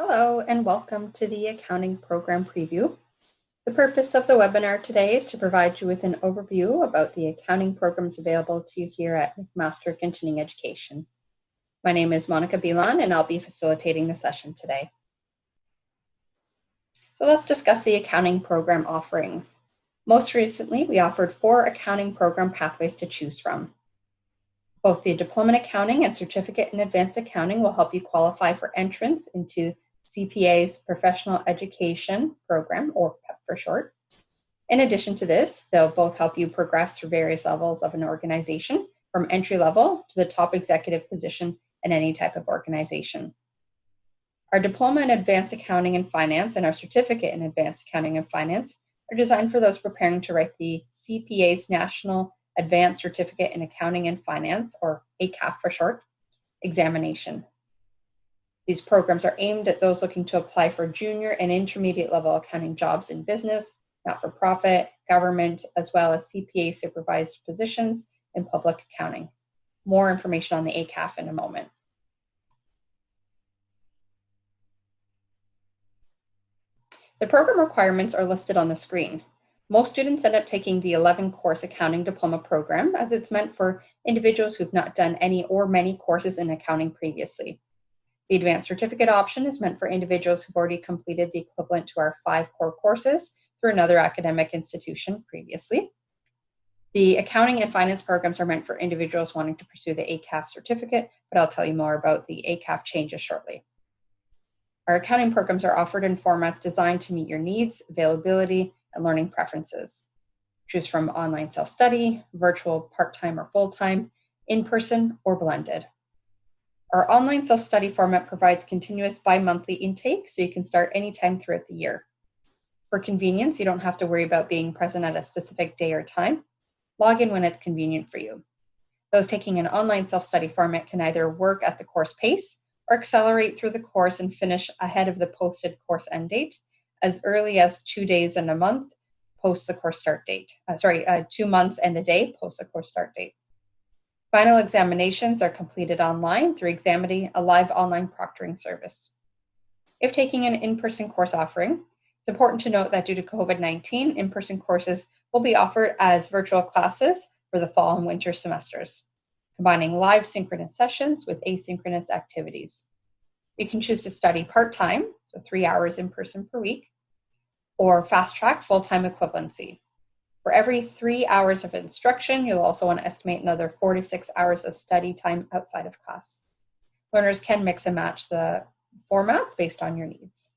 Hello and welcome to the Accounting Program Preview. The purpose of the webinar today is to provide you with an overview about the accounting programs available to you here at McMaster Continuing Education. My name is Monica Bilan and I'll be facilitating the session today. So let's discuss the accounting program offerings. Most recently, we offered 4 accounting program pathways to choose from. Both the Diploma in Accounting and Certificate in Advanced Accounting will help you qualify for entrance into CPA's Professional Education Program, or PEP for short. In addition to this, they'll both help you progress through various levels of an organization, from entry level to the top executive position in any type of organization. Our Diploma in Advanced Accounting and Finance and our Certificate in Advanced Accounting and Finance are designed for those preparing to write the CPA's National Advanced Certificate in Accounting and Finance, or ACAF for short, examination. These programs are aimed at those looking to apply for junior and intermediate level accounting jobs in business, not-for-profit, government, as well as CPA supervised positions in public accounting. More information on the ACAF in a moment. The program requirements are listed on the screen. Most students end up taking the 11-course accounting diploma program, as it's meant for individuals who've not done any or many courses in accounting previously. The advanced certificate option is meant for individuals who've already completed the equivalent to our 5 core courses through another academic institution previously. The accounting and finance programs are meant for individuals wanting to pursue the ACAF certificate, but I'll tell you more about the ACAF changes shortly. Our accounting programs are offered in formats designed to meet your needs, availability, and learning preferences. Choose from online self-study, virtual part-time or full-time, in-person, or blended. Our online self-study format provides continuous bi-monthly intake, so you can start anytime throughout the year. For convenience, you don't have to worry about being present at a specific day or time. Log in when it's convenient for you. Those taking an online self-study format can either work at the course pace or accelerate through the course and finish ahead of the posted course end date as early as 2 days and a month post the course start date. 2 months and a day post the course start date. Final examinations are completed online through Examity, a live online proctoring service. If taking an in-person course offering, it's important to note that due to COVID-19, in-person courses will be offered as virtual classes for the fall and winter semesters, combining live synchronous sessions with asynchronous activities. You can choose to study part-time, so 3 hours in person per week, or fast-track full-time equivalency. For every 3 hours of instruction, you'll also want to estimate another 4 to 6 hours of study time outside of class. Learners can mix and match the formats based on your needs.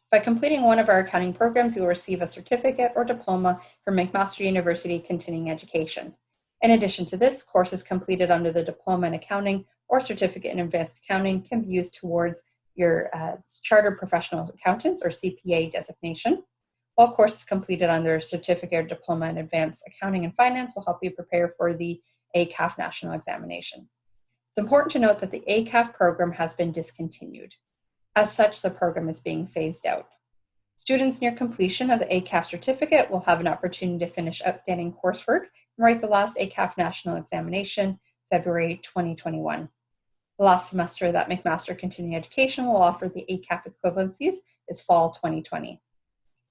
By completing one of our accounting programs, you will receive a certificate or diploma from McMaster University Continuing Education. In addition to this, courses completed under the Diploma in Accounting or Certificate in Advanced Accounting can be used towards your Chartered Professional Accountants or CPA designation, while courses completed under Certificate or Diploma in Advanced Accounting and Finance will help you prepare for the ACAF National Examination. It's important to note that the ACAF program has been discontinued. As such, the program is being phased out. Students near completion of the ACAF certificate will have an opportunity to finish outstanding coursework and write the last ACAF National Examination, February 2021. The last semester that McMaster Continuing Education will offer the ACAF equivalencies is fall 2020.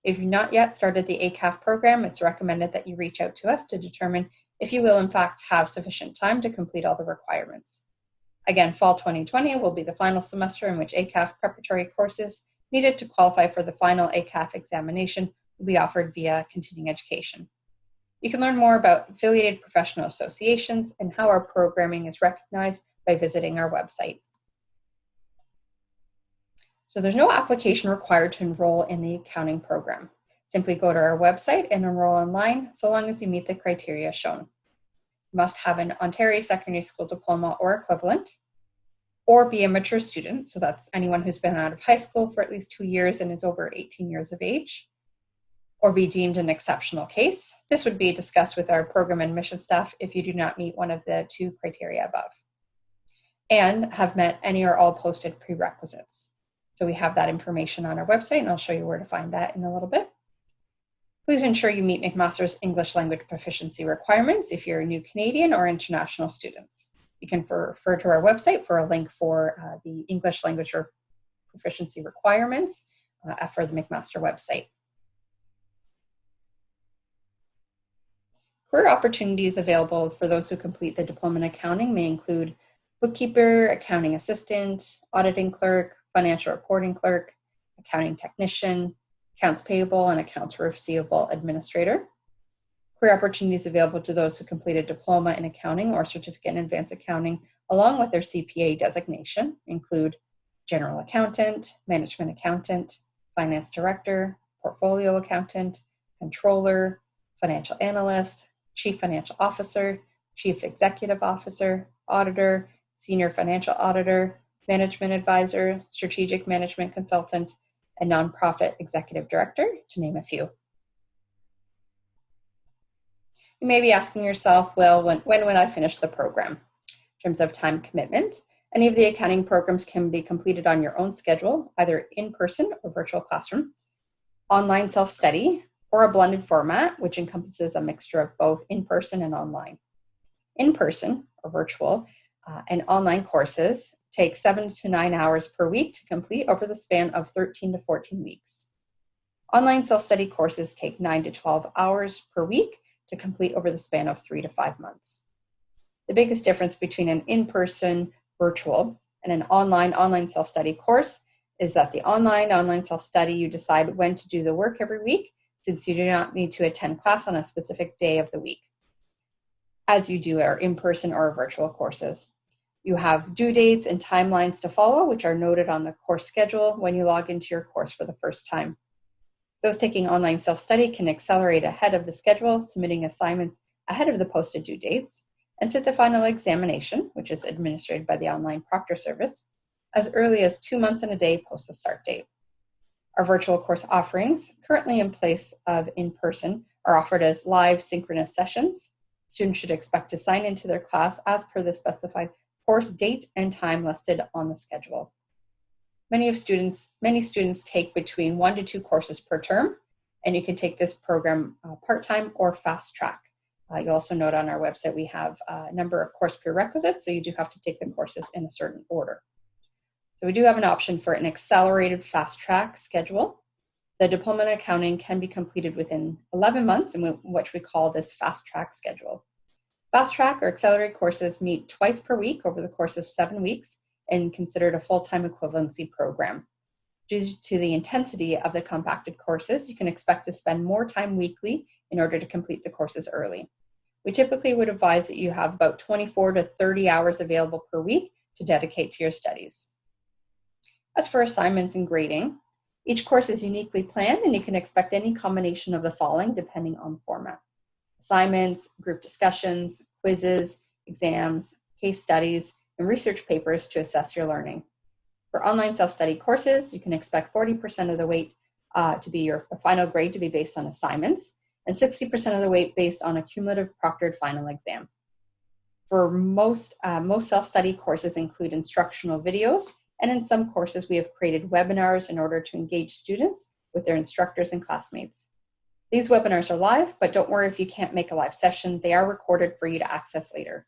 If you've not yet started the ACAF program, it's recommended that you reach out to us to determine if you will in fact have sufficient time to complete all the requirements. Again, fall 2020 will be the final semester in which ACAF preparatory courses needed to qualify for the final ACAF examination will be offered via continuing education. You can learn more about affiliated professional associations and how our programming is recognized by visiting our website. So there's no application required to enroll in the accounting program. Simply go to our website and enroll online so long as you meet the criteria shown. You must have an Ontario Secondary School diploma or equivalent, or be a mature student, so that's anyone who's been out of high school for at least 2 years and is over 18 years of age, or be deemed an exceptional case. This would be discussed with our program and admission staff if you do not meet one of the 2 criteria above, and have met any or all posted prerequisites. So we have that information on our website, and I'll show you where to find that in a little bit. Please ensure you meet McMaster's English language proficiency requirements if you're a new Canadian or international students. You can refer to our website for a link for the English language or proficiency requirements for the McMaster website. Career opportunities available for those who complete the diploma in accounting may include bookkeeper, accounting assistant, auditing clerk, financial reporting clerk, accounting technician, accounts payable, and accounts receivable administrator. Career opportunities available to those who complete a diploma in accounting or certificate in advanced accounting along with their CPA designation include general accountant, management accountant, finance director, portfolio accountant, controller, financial analyst, chief financial officer, chief executive officer, auditor, senior financial auditor, management advisor, strategic management consultant, and nonprofit executive director, to name a few. You may be asking yourself, well, when would I finish the program? In terms of time commitment, any of the accounting programs can be completed on your own schedule, either in person or virtual classroom, online self-study, or a blended format, which encompasses a mixture of both in-person and online. In-person or virtual and online courses take 7 to 9 hours per week to complete over the span of 13 to 14 weeks. Online self-study courses take 9 to 12 hours per week to complete over the span of 3 to 5 months. The biggest difference between an in-person virtual and an online self-study course is that the online self-study, you decide when to do the work every week, since you do not need to attend class on a specific day of the week, as you do our in-person or virtual courses. You have due dates and timelines to follow, which are noted on the course schedule when you log into your course for the first time. Those taking online self-study can accelerate ahead of the schedule, submitting assignments ahead of the posted due dates, and sit the final examination, which is administered by the online proctor service, as early as 2 months and a day post the start date. Our virtual course offerings, currently in place of in-person, are offered as live synchronous sessions. Students should expect to sign into their class as per the specified course date and time listed on the schedule. Many students take between 1 to 2 courses per term, and you can take this program part-time or fast track. You'll also note on our website we have a number of course prerequisites, so you do have to take the courses in a certain order. So we do have an option for an accelerated fast track schedule. The diploma in accounting can be completed within 11 months, in which we call this fast track schedule. Fast track or accelerated courses meet twice per week over the course of 7 weeks and considered a full-time equivalency program. Due to the intensity of the compacted courses, you can expect to spend more time weekly in order to complete the courses early. We typically would advise that you have about 24 to 30 hours available per week to dedicate to your studies. As for assignments and grading, each course is uniquely planned and you can expect any combination of the following depending on the format. Assignments, group discussions, quizzes, exams, case studies, and research papers to assess your learning. For online self-study courses, you can expect 40% of the weight to be your final grade to be based on assignments, and 60% of the weight based on a cumulative proctored final exam. For most self-study courses include instructional videos, and in some courses we have created webinars in order to engage students with their instructors and classmates. These webinars are live, but don't worry if you can't make a live session. They are recorded for you to access later.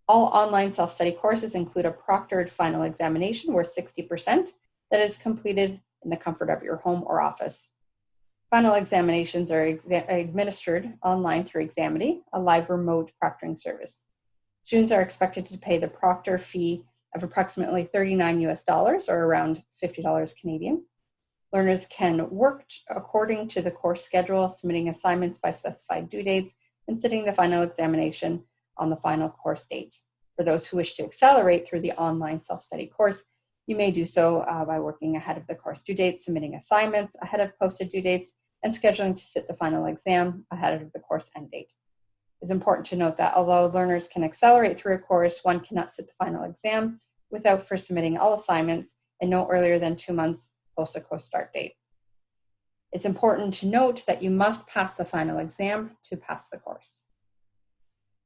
All online self-study courses include a proctored final examination worth 60% that is completed in the comfort of your home or office. Final examinations are administered online through Examity, a live remote proctoring service. Students are expected to pay the proctor fee of approximately $39 or around $50 Canadian. Learners can work according to the course schedule, submitting assignments by specified due dates and sitting the final examination on the final course date. For those who wish to accelerate through the online self-study course, you may do so by working ahead of the course due date, submitting assignments ahead of posted due dates, and scheduling to sit the final exam ahead of the course end date. It's important to note that although learners can accelerate through a course, one cannot sit the final exam without first submitting all assignments and no earlier than 2 months post the course start date. It's important to note that you must pass the final exam to pass the course.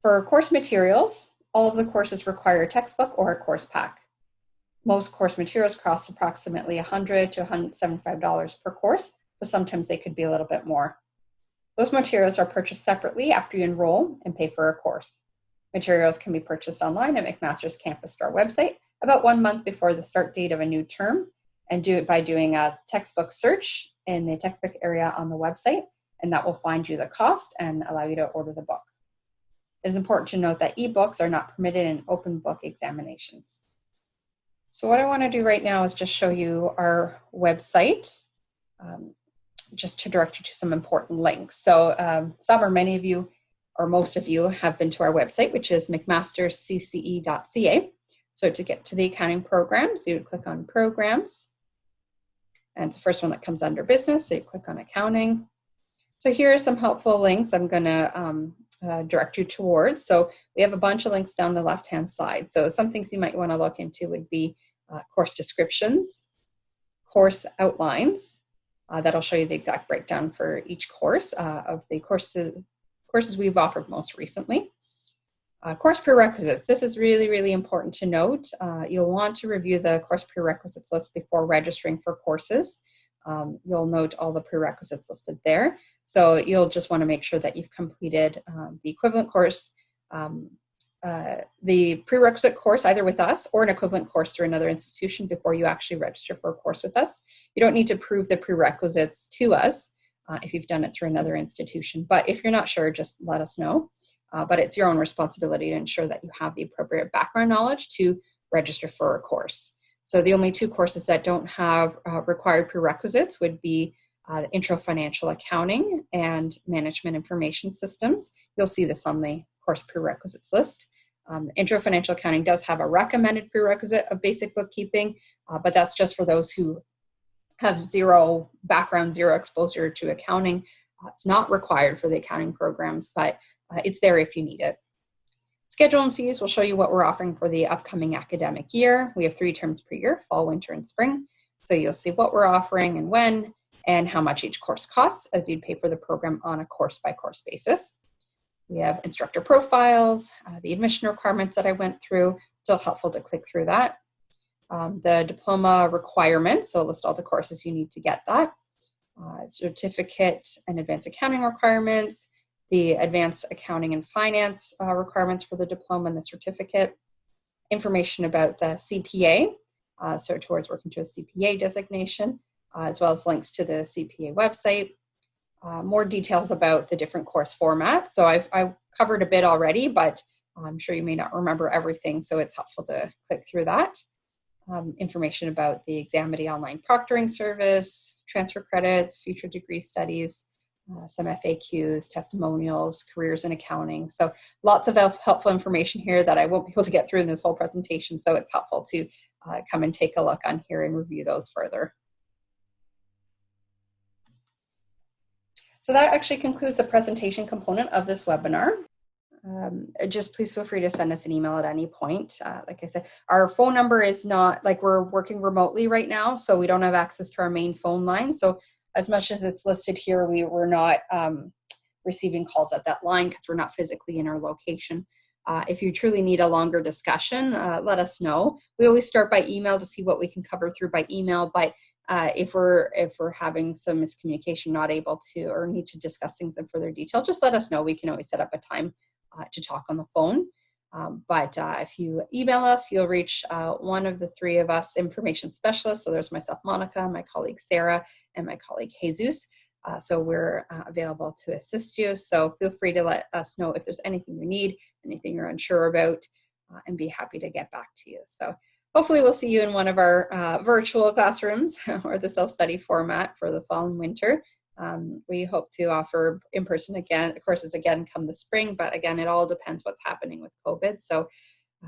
For course materials, all of the courses require a textbook or a course pack. Most course materials cost approximately $100 to $175 per course, but sometimes they could be a little bit more. Those materials are purchased separately after you enroll and pay for a course. Materials can be purchased online at McMaster's campus store website about 1 month before the start date of a new term, and do it by doing a textbook search in the textbook area on the website, and that will find you the cost and allow you to order the book. It is important to note that ebooks are not permitted in open book examinations. So what I want to do right now is just show you our website, just to direct you to some important links. So some or many of you, or most of you, have been to our website, which is mcmastercce.ca. So to get to the accounting programs, you would click on programs. And it's the first one that comes under business, so you click on accounting. So here are some helpful links I'm going to direct you towards. So we have a bunch of links down the left-hand side. So some things you might want to look into would be course descriptions, course outlines. That'll show you the exact breakdown for each course of the courses we've offered most recently. Course prerequisites. This is really, really important to note. You'll want to review the course prerequisites list before registering for courses. You'll note all the prerequisites listed there. So you'll just want to make sure that you've completed the equivalent course, the prerequisite course either with us or an equivalent course through another institution before you actually register for a course with us. You don't need to prove the prerequisites to us if you've done it through another institution. But if you're not sure, just let us know. But it's your own responsibility to ensure that you have the appropriate background knowledge to register for a course. So the only two courses that don't have required prerequisites would be Intro Financial Accounting and Management Information Systems. You'll see this on the course prerequisites list. Intro Financial Accounting does have a recommended prerequisite of basic bookkeeping, but that's just for those who have zero background, zero exposure to accounting. It's not required for the accounting programs, but it's there if you need it. Schedule and fees will show you what we're offering for the upcoming academic year. We have 3 terms per year, fall, winter, and spring. So you'll see what we're offering and when, and how much each course costs as you'd pay for the program on a course-by-course basis. We have instructor profiles, the admission requirements that I went through, still helpful to click through that. The diploma requirements, so list all the courses you need to get that. Certificate and advanced accounting requirements, the advanced accounting and finance requirements for the diploma and the certificate, information about the CPA, so towards working to a CPA designation, as well as links to the CPA website, more details about the different course formats. So I've covered a bit already, but I'm sure you may not remember everything, so it's helpful to click through that. Information about the Examity online proctoring service, transfer credits, future degree studies, some FAQs, testimonials, careers in accounting. So lots of helpful information here that I won't be able to get through in this whole presentation. So it's helpful to come and take a look on here and review those further. So that actually concludes the presentation component of this webinar. Just please feel free to send us an email at any point. Like I said, our phone number is not, like, we're working remotely right now, so we don't have access to our main phone line. So as much as it's listed here, we're not receiving calls at that line because we're not physically in our location. If you truly need a longer discussion, let us know. We always start by email to see what we can cover through by email, but if we're having some miscommunication, not able to, or need to discuss things in further detail, just let us know. We can always set up a time to talk on the phone. But if you email us, you'll reach one of the 3 of us information specialists. So there's myself, Monica, my colleague, Sarah, and my colleague, Jesus. So we're available to assist you. So feel free to let us know if there's anything you need, anything you're unsure about, and be happy to get back to you. So hopefully we'll see you in one of our virtual classrooms or the self-study format for the fall and winter. We hope to offer in-person courses again come the spring, but again, it all depends what's happening with COVID. So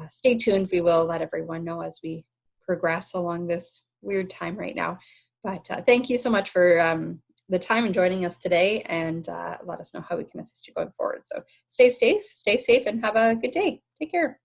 stay tuned. We will let everyone know as we progress along this weird time right now. But thank you so much for the time and joining us today, and let us know how we can assist you going forward. So stay safe, and have a good day. Take care.